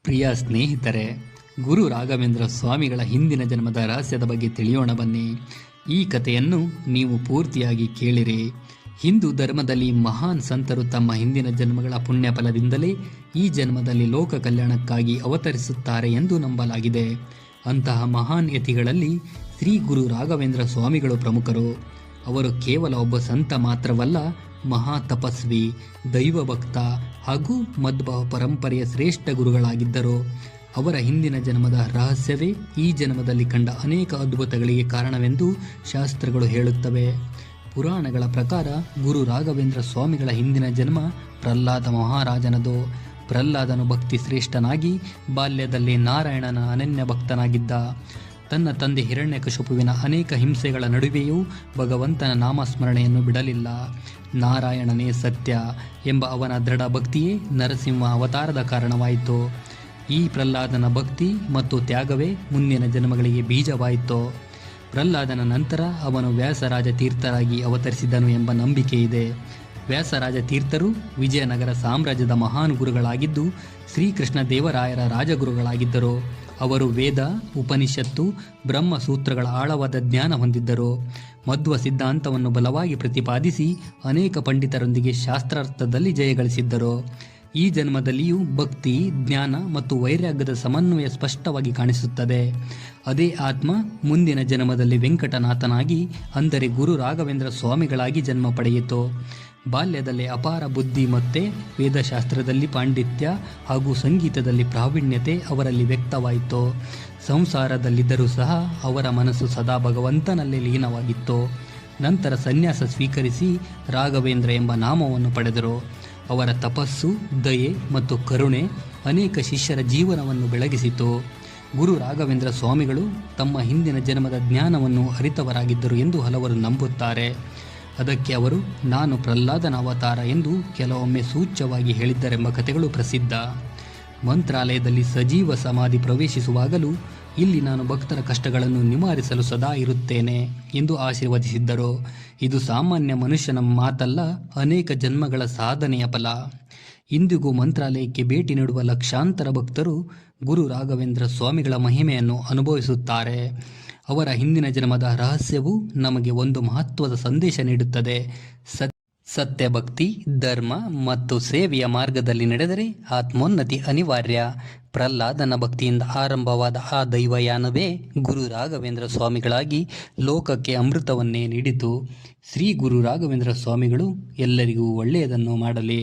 ಪ್ರಿಯ ಸ್ನೇಹಿತರೆ, ಗುರು ರಾಘವೇಂದ್ರ ಸ್ವಾಮಿಗಳ ಹಿಂದಿನ ಜನ್ಮದ ರಹಸ್ಯದ ಬಗ್ಗೆ ತಿಳಿಯೋಣ ಬನ್ನಿ. ಈ ಕಥೆಯನ್ನು ನೀವು ಪೂರ್ತಿಯಾಗಿ ಕೇಳಿರಿ. ಹಿಂದೂ ಧರ್ಮದಲ್ಲಿ ಮಹಾನ್ ಸಂತರು ತಮ್ಮ ಹಿಂದಿನ ಜನ್ಮಗಳ ಪುಣ್ಯ ಫಲದಿಂದಲೇ ಈ ಜನ್ಮದಲ್ಲಿ ಲೋಕ ಕಲ್ಯಾಣಕ್ಕಾಗಿ ಅವತರಿಸುತ್ತಾರೆ ಎಂದು ನಂಬಲಾಗಿದೆ. ಅಂತಹ ಮಹಾನ್ ಯತಿಗಳಲ್ಲಿ ಶ್ರೀ ಗುರು ರಾಘವೇಂದ್ರ ಸ್ವಾಮಿಗಳು ಪ್ರಮುಖರು. ಅವರು ಕೇವಲ ಒಬ್ಬ ಸಂತ ಮಾತ್ರವಲ್ಲ, ಮಹಾ ತಪಸ್ವಿ, ದೈವಭಕ್ತ ಹಾಗೂ ಮಧ್ವ ಪರಂಪರೆಯ ಶ್ರೇಷ್ಠ ಗುರುಗಳಾಗಿದ್ದರು. ಅವರ ಹಿಂದಿನ ಜನ್ಮದ ರಹಸ್ಯವೇ ಈ ಜನ್ಮದಲ್ಲಿ ಕಂಡ ಅನೇಕ ಅದ್ಭುತಗಳಿಗೆ ಕಾರಣವೆಂದು ಶಾಸ್ತ್ರಗಳು ಹೇಳುತ್ತವೆ. ಪುರಾಣಗಳ ಪ್ರಕಾರ ಗುರು ರಾಘವೇಂದ್ರ ಸ್ವಾಮಿಗಳ ಹಿಂದಿನ ಜನ್ಮ ಪ್ರಹ್ಲಾದ ಮಹಾರಾಜನದು. ಪ್ರಹ್ಲಾದನು ಭಕ್ತಿ ಶ್ರೇಷ್ಠನಾಗಿ ಬಾಲ್ಯದಲ್ಲಿ ನಾರಾಯಣನ ಅನನ್ಯ ಭಕ್ತನಾಗಿದ್ದ. ತನ್ನ ತಂದೆ ಹಿರಣ್ಯಕಶಿಪುವಿನ ಅನೇಕ ಹಿಂಸೆಗಳ ನಡುವೆಯೂ ಭಗವಂತನ ನಾಮಸ್ಮರಣೆಯನ್ನು ಬಿಡಲಿಲ್ಲ. ನಾರಾಯಣನೇ ಸತ್ಯ ಎಂಬ ಅವನ ದೃಢ ಭಕ್ತಿಯೇ ನರಸಿಂಹ ಅವತಾರದ ಕಾರಣವಾಯಿತು. ಈ ಪ್ರಹ್ಲಾದನ ಭಕ್ತಿ ಮತ್ತು ತ್ಯಾಗವೇ ಮುಂದಿನ ಜನ್ಮಗಳಿಗೆ ಬೀಜವಾಯಿತು. ಪ್ರಹ್ಲಾದನ ನಂತರ ಅವನು ವ್ಯಾಸರಾಜ ತೀರ್ಥರಾಗಿ ಅವತರಿಸಿದನು ಎಂಬ ನಂಬಿಕೆ ಇದೆ. ವ್ಯಾಸರಾಜ ತೀರ್ಥರು ವಿಜಯನಗರ ಸಾಮ್ರಾಜ್ಯದ ಮಹಾನ್ ಗುರುಗಳಾಗಿದ್ದು ಶ್ರೀಕೃಷ್ಣ ದೇವರಾಯರ ರಾಜಗುರುಗಳಾಗಿದ್ದರು. ಅವರು ವೇದ, ಉಪನಿಷತ್ತು, ಬ್ರಹ್ಮಸೂತ್ರಗಳ ಆಳವಾದ ಜ್ಞಾನ ಹೊಂದಿದ್ದರು. ಮಧ್ವ ಸಿದ್ಧಾಂತವನ್ನು ಬಲವಾಗಿ ಪ್ರತಿಪಾದಿಸಿ ಅನೇಕ ಪಂಡಿತರೊಂದಿಗೆ ಶಾಸ್ತ್ರಾರ್ಥದಲ್ಲಿ ಜಯಗಳಿಸಿದ್ದರು. ಈ ಜನ್ಮದಲ್ಲಿಯೂ ಭಕ್ತಿ, ಜ್ಞಾನ ಮತ್ತು ವೈರಾಗ್ಯದ ಸಮನ್ವಯ ಸ್ಪಷ್ಟವಾಗಿ ಕಾಣಿಸುತ್ತದೆ. ಅದೇ ಆತ್ಮ ಮುಂದಿನ ಜನ್ಮದಲ್ಲಿ ವೆಂಕಟನಾಥನಾಗಿ, ಅಂದರೆ ಗುರು ರಾಘವೇಂದ್ರ ಸ್ವಾಮಿಗಳಾಗಿ ಜನ್ಮ ಪಡೆಯಿತು. ಬಾಲ್ಯದಲ್ಲಿ ಅಪಾರ ಬುದ್ಧಿ ಮತ್ತು ವೇದಶಾಸ್ತ್ರದಲ್ಲಿ ಪಾಂಡಿತ್ಯ ಹಾಗೂ ಸಂಗೀತದಲ್ಲಿ ಪ್ರಾವೀಣ್ಯತೆ ಅವರಲ್ಲಿ ವ್ಯಕ್ತವಾಯಿತು. ಸಂಸಾರದಲ್ಲಿದ್ದರೂ ಸಹ ಅವರ ಮನಸ್ಸು ಸದಾ ಭಗವಂತನಲ್ಲೇ ಲೀನವಾಗಿತ್ತು. ನಂತರ ಸನ್ಯಾಸ ಸ್ವೀಕರಿಸಿ ರಾಘವೇಂದ್ರ ಎಂಬ ನಾಮವನ್ನು ಪಡೆದರು. ಅವರ ತಪಸ್ಸು, ದಯೆ ಮತ್ತು ಕರುಣೆ ಅನೇಕ ಶಿಷ್ಯರ ಜೀವನವನ್ನು ಬೆಳಗಿಸಿತು. ಗುರು ರಾಘವೇಂದ್ರ ಸ್ವಾಮಿಗಳು ತಮ್ಮ ಹಿಂದಿನ ಜನ್ಮದ ಜ್ಞಾನವನ್ನು ಅರಿತವರಾಗಿದ್ದರು ಎಂದು ಹಲವರು ನಂಬುತ್ತಾರೆ. ಅದಕ್ಕೆ ಅವರು ನಾನು ಪ್ರಹ್ಲಾದನ ಅವತಾರ ಎಂದು ಕೆಲವೊಮ್ಮೆ ಸೂಚ್ಯವಾಗಿ ಹೇಳಿದ್ದರೆಂಬ ಕಥೆಗಳು ಪ್ರಸಿದ್ಧ. ಮಂತ್ರಾಲಯದಲ್ಲಿ ಸಜೀವ ಸಮಾಧಿ ಪ್ರವೇಶಿಸುವಾಗಲೂ ಇಲ್ಲಿ ನಾನು ಭಕ್ತರ ಕಷ್ಟಗಳನ್ನು ನಿವಾರಿಸಲು ಸದಾ ಇರುತ್ತೇನೆ ಎಂದು ಆಶೀರ್ವದಿಸಿದ್ದರು. ಇದು ಸಾಮಾನ್ಯ ಮನುಷ್ಯನ ಮಾತಲ್ಲ, ಅನೇಕ ಜನ್ಮಗಳ ಸಾಧನೆಯ ಫಲ. ಇಂದಿಗೂ ಮಂತ್ರಾಲಯಕ್ಕೆ ಭೇಟಿ ನೀಡುವ ಲಕ್ಷಾಂತರ ಭಕ್ತರು ಗುರು ರಾಘವೇಂದ್ರ ಸ್ವಾಮಿಗಳ ಮಹಿಮೆಯನ್ನು ಅನುಭವಿಸುತ್ತಾರೆ. ಅವರ ಹಿಂದಿನ ಜನ್ಮದ ರಹಸ್ಯವು ನಮಗೆ ಒಂದು ಮಹತ್ವದ ಸಂದೇಶ ನೀಡುತ್ತದೆ. ಸತ್ಯ ಭಕ್ತಿ, ಧರ್ಮ ಮತ್ತು ಸೇವೆಯ ಮಾರ್ಗದಲ್ಲಿ ನಡೆದರೆ ಆತ್ಮೋನ್ನತಿ ಅನಿವಾರ್ಯ. ಪ್ರಹ್ಲಾದನ ಭಕ್ತಿಯಿಂದ ಆರಂಭವಾದ ಆ ದೈವಯಾನವೇ ಗುರು ರಾಘವೇಂದ್ರ ಸ್ವಾಮಿಗಳಾಗಿ ಲೋಕಕ್ಕೆ ಅಮೃತವನ್ನೇ ನೀಡಿತು. ಶ್ರೀ ಗುರು ರಾಘವೇಂದ್ರ ಸ್ವಾಮಿಗಳು ಎಲ್ಲರಿಗೂ ಒಳ್ಳೆಯದನ್ನು ಮಾಡಲಿ.